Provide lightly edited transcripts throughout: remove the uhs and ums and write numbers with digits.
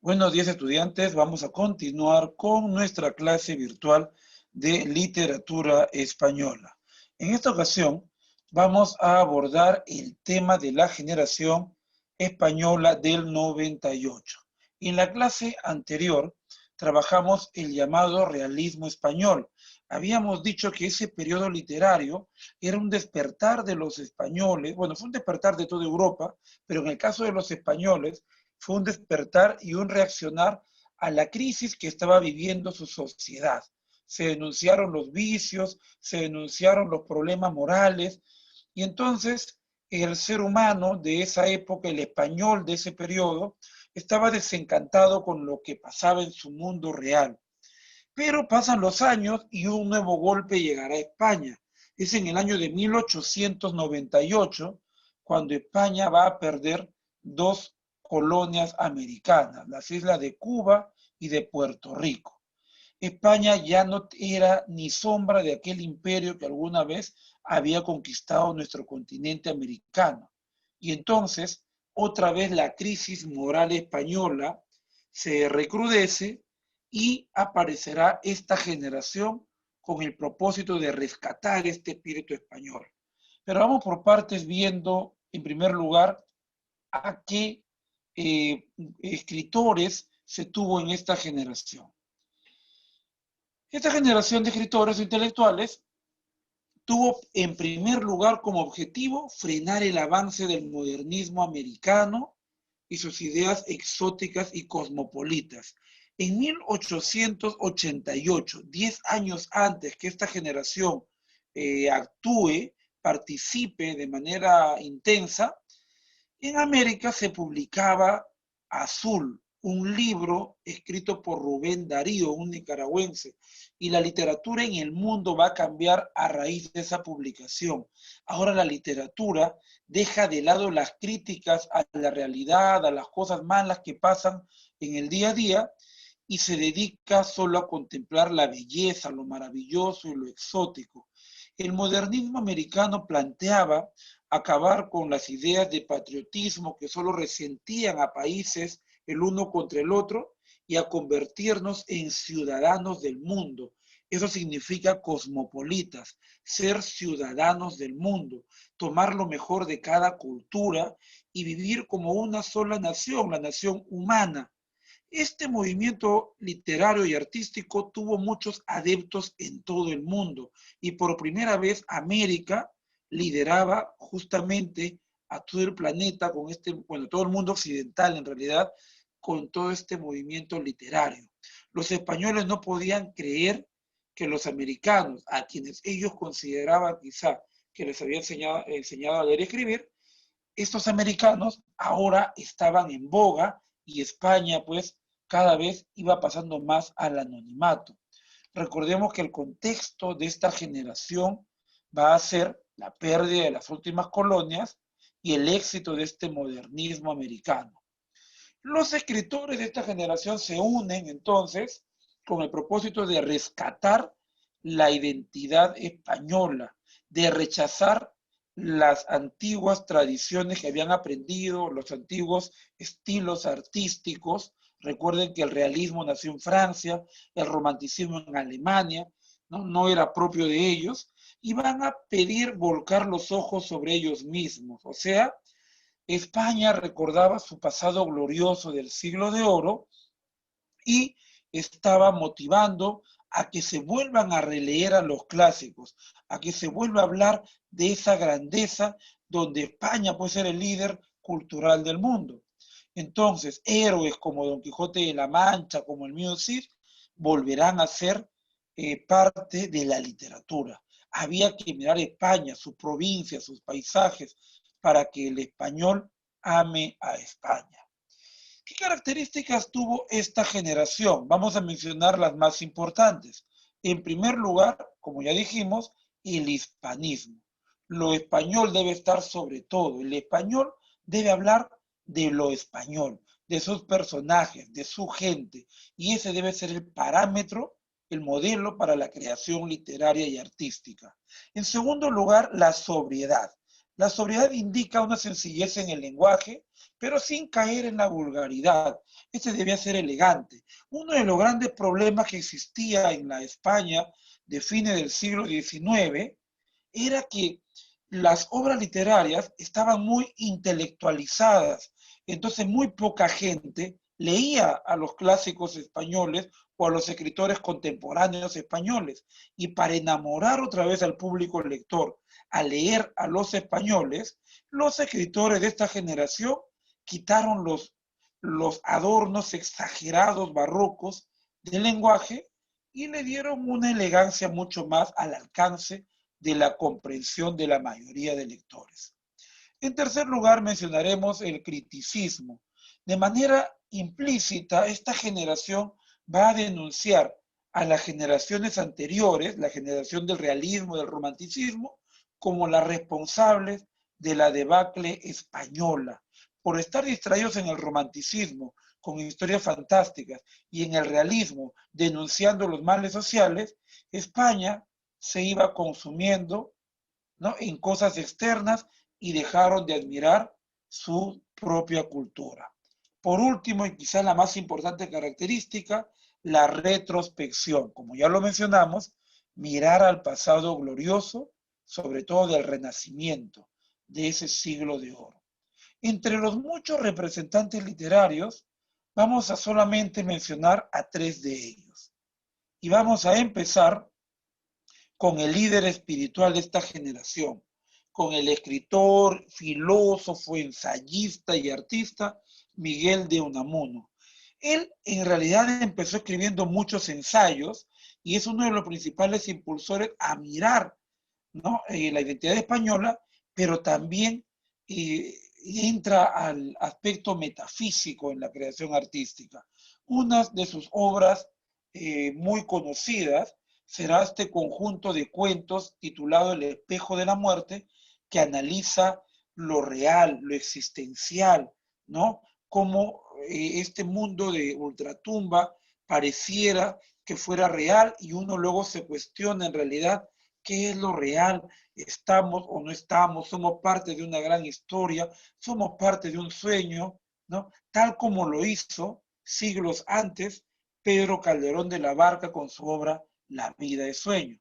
Buenos días, estudiantes. Vamos a continuar con nuestra clase virtual de literatura española. En esta ocasión vamos a abordar el tema de la generación española del 98. En la clase anterior trabajamos el llamado realismo español. Habíamos dicho que ese periodo literario era un despertar de los españoles, bueno, fue un despertar de toda Europa, pero en el caso de los españoles fue un despertar y un reaccionar a la crisis que estaba viviendo su sociedad. Se denunciaron los vicios, se denunciaron los problemas morales, y entonces el ser humano de esa época, el español de ese periodo, estaba desencantado con lo que pasaba en su mundo real. Pero pasan los años y un nuevo golpe llegará a España. Es en el año de 1898 cuando España va a perder dos colonias americanas, las islas de Cuba y de Puerto Rico. España ya no era ni sombra de aquel imperio que alguna vez había conquistado nuestro continente americano. Y entonces, otra vez la crisis moral española se recrudece y aparecerá esta generación con el propósito de rescatar este espíritu español. Pero vamos por partes viendo, en primer lugar, a qué escritores se tuvo en esta generación. Esta generación de escritores intelectuales tuvo en primer lugar como objetivo frenar el avance del modernismo americano y sus ideas exóticas y cosmopolitas. En 1888, 10 años antes que esta generación actúe, participe de manera intensa, en América se publicaba Azul, un libro escrito por Rubén Darío, un nicaragüense, y la literatura en el mundo va a cambiar a raíz de esa publicación. Ahora la literatura deja de lado las críticas a la realidad, a las cosas malas que pasan en el día a día, y se dedica solo a contemplar la belleza, lo maravilloso y lo exótico. El modernismo americano planteaba acabar con las ideas de patriotismo que solo resentían a países el uno contra el otro y a convertirnos en ciudadanos del mundo. Eso significa cosmopolitas, ser ciudadanos del mundo, tomar lo mejor de cada cultura y vivir como una sola nación, la nación humana. Este movimiento literario y artístico tuvo muchos adeptos en todo el mundo y por primera vez América lideraba justamente a todo el planeta con bueno, todo el mundo occidental en realidad, con todo este movimiento literario. Los españoles no podían creer que los americanos, a quienes ellos consideraban quizá que les había enseñado a leer y escribir, estos americanos ahora estaban en boga y España pues cada vez iba pasando más al anonimato. Recordemos que el contexto de esta generación va a ser la pérdida de las últimas colonias y el éxito de este modernismo americano. Los escritores de esta generación se unen entonces con el propósito de rescatar la identidad española, de rechazar las antiguas tradiciones que habían aprendido, los antiguos estilos artísticos. Recuerden que el realismo nació en Francia, el romanticismo en Alemania, no era propio de ellos, y van a pedir volcar los ojos sobre ellos mismos. O sea, España recordaba su pasado glorioso del siglo de oro y estaba motivando a que se vuelvan a releer a los clásicos, a que se vuelva a hablar de esa grandeza donde España puede ser el líder cultural del mundo. Entonces, héroes como Don Quijote de la Mancha, como el mío Cid, volverán a ser parte de la literatura. Había que mirar España, sus provincias, sus paisajes, para que el español ame a España. ¿Qué características tuvo esta generación? Vamos a mencionar las más importantes. En primer lugar, como ya dijimos, el hispanismo. Lo español debe estar sobre todo. El español debe hablar de lo español, de sus personajes, de su gente. Y ese debe ser el parámetro, el modelo para la creación literaria y artística. En segundo lugar, la sobriedad. La sobriedad indica una sencillez en el lenguaje, pero sin caer en la vulgaridad. Este debía ser elegante. Uno de los grandes problemas que existía en la España de fines del siglo XIX era que las obras literarias estaban muy intelectualizadas, entonces muy poca gente leía a los clásicos españoles o a los escritores contemporáneos españoles. Y para enamorar otra vez al público lector a leer a los españoles, los escritores de esta generación quitaron los adornos exagerados barrocos del lenguaje y le dieron una elegancia mucho más al alcance de la comprensión de la mayoría de lectores. En tercer lugar, mencionaremos el criticismo. De manera implícita, esta generación va a denunciar a las generaciones anteriores, la generación del realismo, del romanticismo, como las responsables de la debacle española. Por estar distraídos en el romanticismo, con historias fantásticas, y en el realismo, denunciando los males sociales, España se iba consumiendo, ¿no?, en cosas externas y dejaron de admirar su propia cultura. Por último, y quizás la más importante característica, la retrospección. Como ya lo mencionamos, mirar al pasado glorioso, sobre todo del Renacimiento, de ese siglo de oro. Entre los muchos representantes literarios, vamos a solamente mencionar a 3 de ellos. Y vamos a empezar con el líder espiritual de esta generación, con el escritor, filósofo, ensayista y artista Miguel de Unamuno. Él en realidad empezó escribiendo muchos ensayos y es uno de los principales impulsores a mirar, ¿no?, la identidad española, pero también entra al aspecto metafísico en la creación artística. Una de sus obras muy conocidas será este conjunto de cuentos titulado El espejo de la muerte, que analiza lo real, lo existencial, ¿no? Cómo este mundo de ultratumba pareciera que fuera real y uno luego se cuestiona en realidad qué es lo real, estamos o no estamos, somos parte de una gran historia, somos parte de un sueño, ¿no? Tal como lo hizo siglos antes Pedro Calderón de la Barca con su obra La vida es sueño.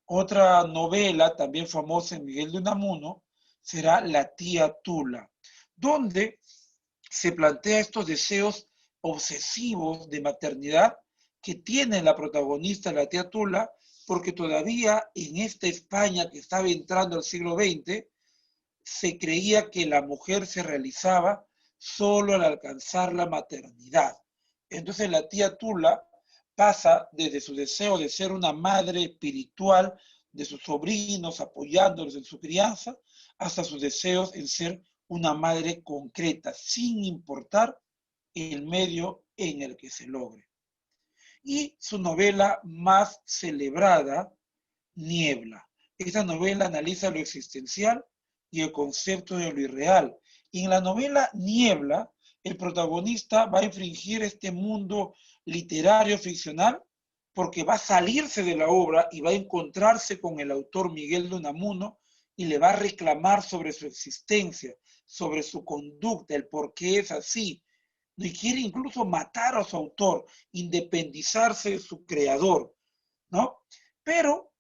Otra novela también famosa en Miguel de Unamuno será La tía Tula, donde se plantea estos deseos obsesivos de maternidad que tiene la protagonista, la tía Tula, porque todavía en esta España que estaba entrando al siglo XX, se creía que la mujer se realizaba solo al alcanzar la maternidad. Entonces la tía Tula pasa desde su deseo de ser una madre espiritual de sus sobrinos, apoyándolos en su crianza, hasta sus deseos en ser una madre concreta, sin importar el medio en el que se logre. Y su novela más celebrada, Niebla. Esta novela analiza lo existencial y el concepto de lo irreal. Y en la novela Niebla, el protagonista va a infringir este mundo literario ficcional porque va a salirse de la obra y va a encontrarse con el autor Miguel de Unamuno y le va a reclamar sobre su existencia, sobre su conducta, el por qué es así. Y quiere incluso matar a su autor, independizarse de su creador, ¿no? Pero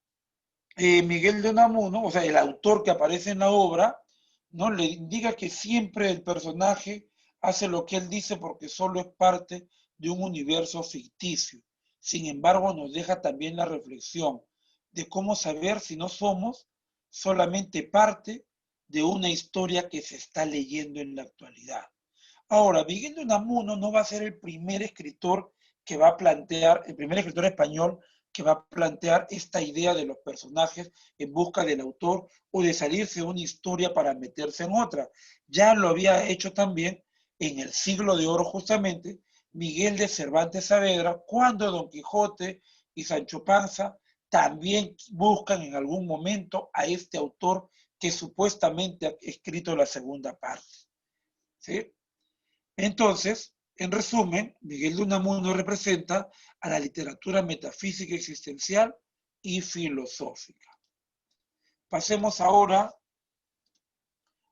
Miguel de Unamuno, o sea, el autor que aparece en la obra, ¿no?, le indica que siempre el personaje hace lo que él dice porque solo es parte de un universo ficticio. Sin embargo, nos deja también la reflexión de cómo saber si no somos solamente parte de una historia que se está leyendo en la actualidad. Ahora, Miguel de Unamuno no va a ser el primer escritor que va a plantear, el primer escritor español que va a plantear esta idea de los personajes en busca del autor o de salirse de una historia para meterse en otra. Ya lo había hecho también en el siglo de oro justamente Miguel de Cervantes Saavedra, cuando Don Quijote y Sancho Panza también buscan en algún momento a este autor que supuestamente ha escrito la segunda parte, ¿sí? Entonces, en resumen, Miguel de Unamuno representa a la literatura metafísica existencial y filosófica. Pasemos ahora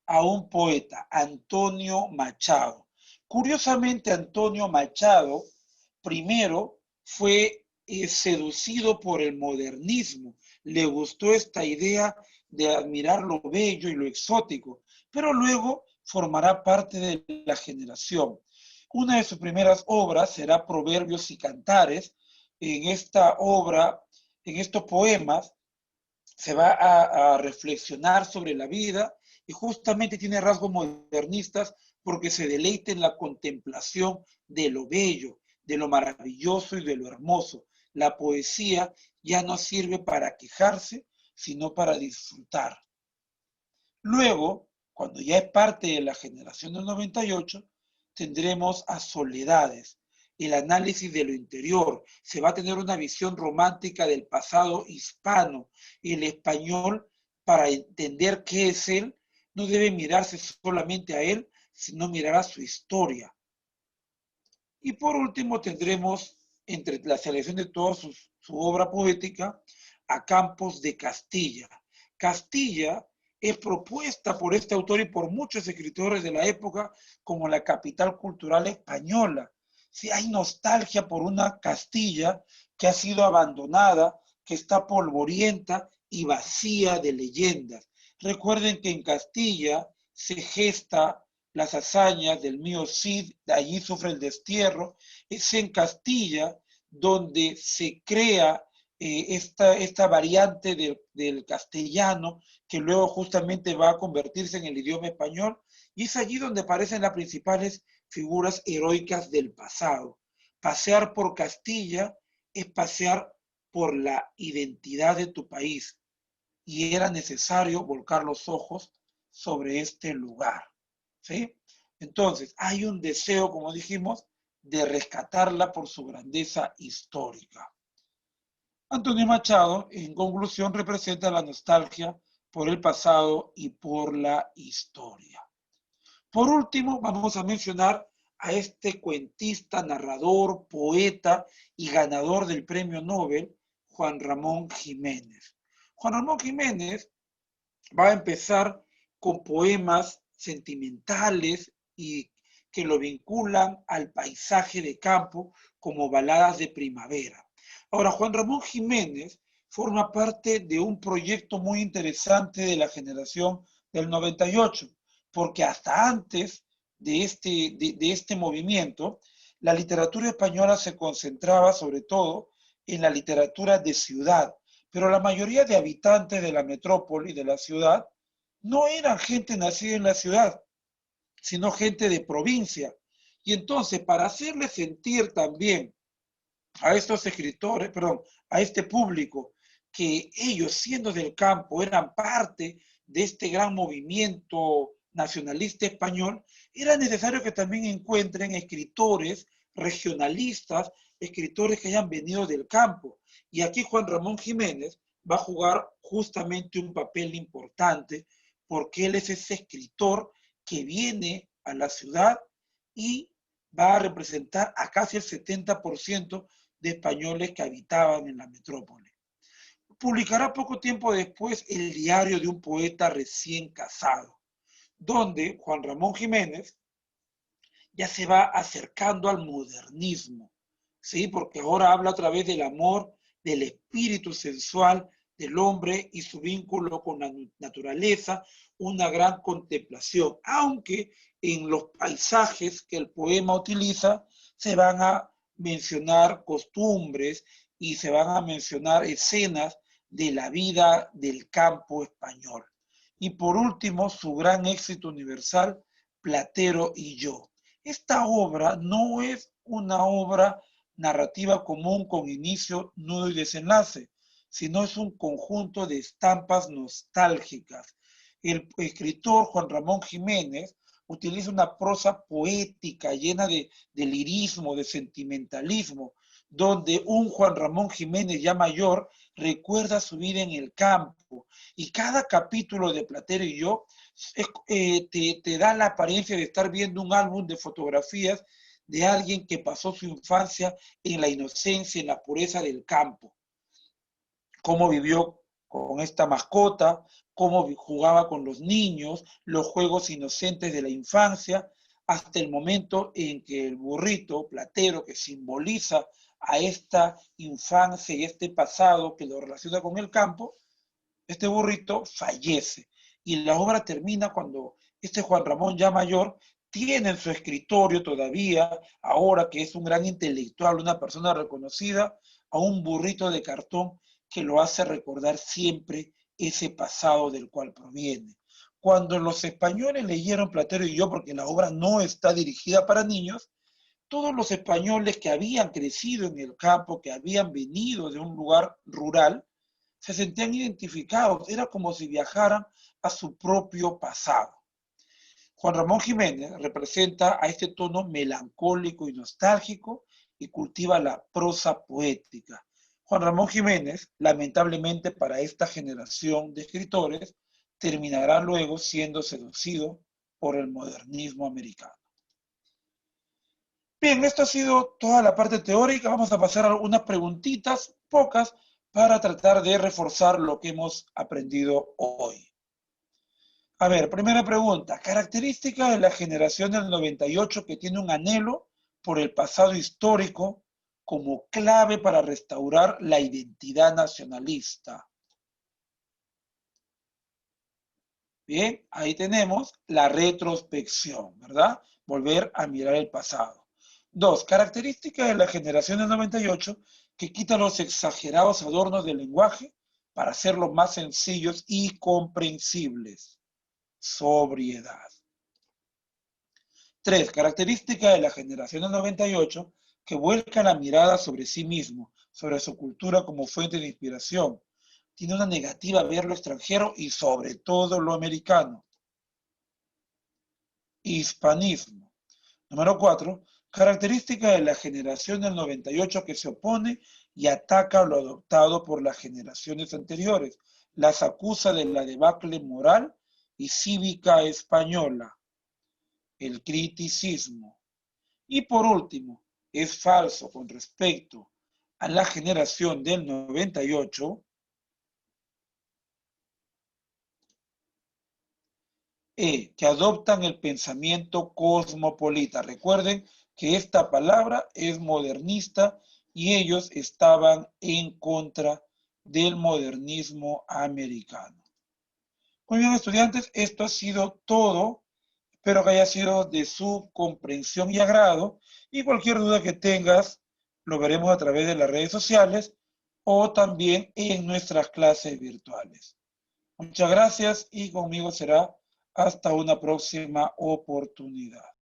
a un poeta, Antonio Machado. Curiosamente, Antonio Machado primero fue seducido por el modernismo. Le gustó esta idea de admirar lo bello y lo exótico, pero luego formará parte de la generación. Una de sus primeras obras será Proverbios y Cantares. En esta obra, en estos poemas, se va a reflexionar sobre la vida y justamente tiene rasgos modernistas porque se deleita en la contemplación de lo bello, de lo maravilloso y de lo hermoso. La poesía ya no sirve para quejarse, sino para disfrutar. Luego, cuando ya es parte de la generación del 98, tendremos a Soledades, el análisis de lo interior. Se va a tener una visión romántica del pasado hispano. El español, para entender qué es él, no debe mirarse solamente a él, sino mirar a su historia. Y por último tendremos, entre la selección de toda su obra poética, a Campos de Castilla. Castilla es propuesta por este autor y por muchos escritores de la época como la capital cultural española. Sí, hay nostalgia por una Castilla que ha sido abandonada, que está polvorienta y vacía de leyendas. Recuerden que en Castilla se gesta las hazañas del mío Cid, de allí sufre el destierro. Es en Castilla donde se crea esta variante del castellano que luego justamente va a convertirse en el idioma español, y es allí donde aparecen las principales figuras heroicas del pasado. Pasear por Castilla es pasear por la identidad de tu país, y era necesario volcar los ojos sobre este lugar. ¿Sí? Entonces, hay un deseo, como dijimos, de rescatarla por su grandeza histórica. Antonio Machado, en conclusión, representa la nostalgia por el pasado y por la historia. Por último, vamos a mencionar a este cuentista, narrador, poeta y ganador del premio Nobel, Juan Ramón Jiménez. Juan Ramón Jiménez va a empezar con poemas sentimentales y que lo vinculan al paisaje de campo como baladas de primavera. Ahora, Juan Ramón Jiménez forma parte de un proyecto muy interesante de la generación del 98, porque hasta antes de este movimiento, la literatura española se concentraba sobre todo en la literatura de ciudad, pero la mayoría de habitantes de la metrópoli, de la ciudad, no eran gente nacida en la ciudad, sino gente de provincia. Y entonces, para hacerle sentir también a estos escritores, perdón, a este público, que ellos siendo del campo eran parte de este gran movimiento nacionalista español, era necesario que también encuentren escritores regionalistas, escritores que hayan venido del campo. Y aquí Juan Ramón Jiménez va a jugar justamente un papel importante porque él es ese escritor que viene a la ciudad y va a representar a casi el 70% de españoles que habitaban en la metrópoli. Publicará poco tiempo después el diario de un poeta recién casado, donde Juan Ramón Jiménez ya se va acercando al modernismo, ¿sí? Porque ahora habla a través del amor, del espíritu sensual del hombre y su vínculo con la naturaleza, una gran contemplación, aunque en los paisajes que el poema utiliza se van a mencionar costumbres y se van a mencionar escenas de la vida del campo español. Y por último, su gran éxito universal, Platero y yo. Esta obra no es una obra narrativa común con inicio, nudo y desenlace, sino es un conjunto de estampas nostálgicas. El escritor Juan Ramón Jiménez utiliza una prosa poética llena de lirismo, de sentimentalismo, donde un Juan Ramón Jiménez ya mayor recuerda su vida en el campo. Y cada capítulo de Platero y yo te da la apariencia de estar viendo un álbum de fotografías de alguien que pasó su infancia en la inocencia, en la pureza del campo. Cómo vivió con esta mascota, cómo jugaba con los niños, los juegos inocentes de la infancia, hasta el momento en que el burrito platero, que simboliza a esta infancia y este pasado que lo relaciona con el campo, este burrito fallece. Y la obra termina cuando este Juan Ramón ya mayor tiene en su escritorio todavía, ahora que es un gran intelectual, una persona reconocida, a un burrito de cartón que lo hace recordar siempre ese pasado del cual proviene. Cuando los españoles leyeron Platero y yo, porque la obra no está dirigida para niños, todos los españoles que habían crecido en el campo, que habían venido de un lugar rural, se sentían identificados, era como si viajaran a su propio pasado. Juan Ramón Jiménez representa a este tono melancólico y nostálgico y cultiva la prosa poética. Juan Ramón Jiménez, lamentablemente para esta generación de escritores, terminará luego siendo seducido por el modernismo americano. Bien, esto ha sido toda la parte teórica. Vamos a pasar a algunas preguntitas, pocas, para tratar de reforzar lo que hemos aprendido hoy. A ver, primera pregunta. Característica de la generación del 98 que tiene un anhelo por el pasado histórico como clave para restaurar la identidad nacionalista. Bien, ahí tenemos la retrospección, ¿verdad? Volver a mirar el pasado. 2. Característica de la generación del 98 que quita los exagerados adornos del lenguaje para hacerlos más sencillos y comprensibles. Sobriedad. 3. Característica de la generación del 98 que vuelca la mirada sobre sí mismo, sobre su cultura como fuente de inspiración. Tiene una negativa a ver lo extranjero y sobre todo lo americano. Hispanismo. Número 4. Característica de la generación del 98 que se opone y ataca lo adoptado por las generaciones anteriores. Las acusa de la debacle moral y cívica española. El criticismo. Y por último, es falso con respecto a la generación del 98 que adoptan el pensamiento cosmopolita. Recuerden que esta palabra es modernista y ellos estaban en contra del modernismo americano. Muy bien, estudiantes, esto ha sido todo. Espero que haya sido de su comprensión y agrado. Y cualquier duda que tengas, lo veremos a través de las redes sociales o también en nuestras clases virtuales. Muchas gracias y conmigo será hasta una próxima oportunidad.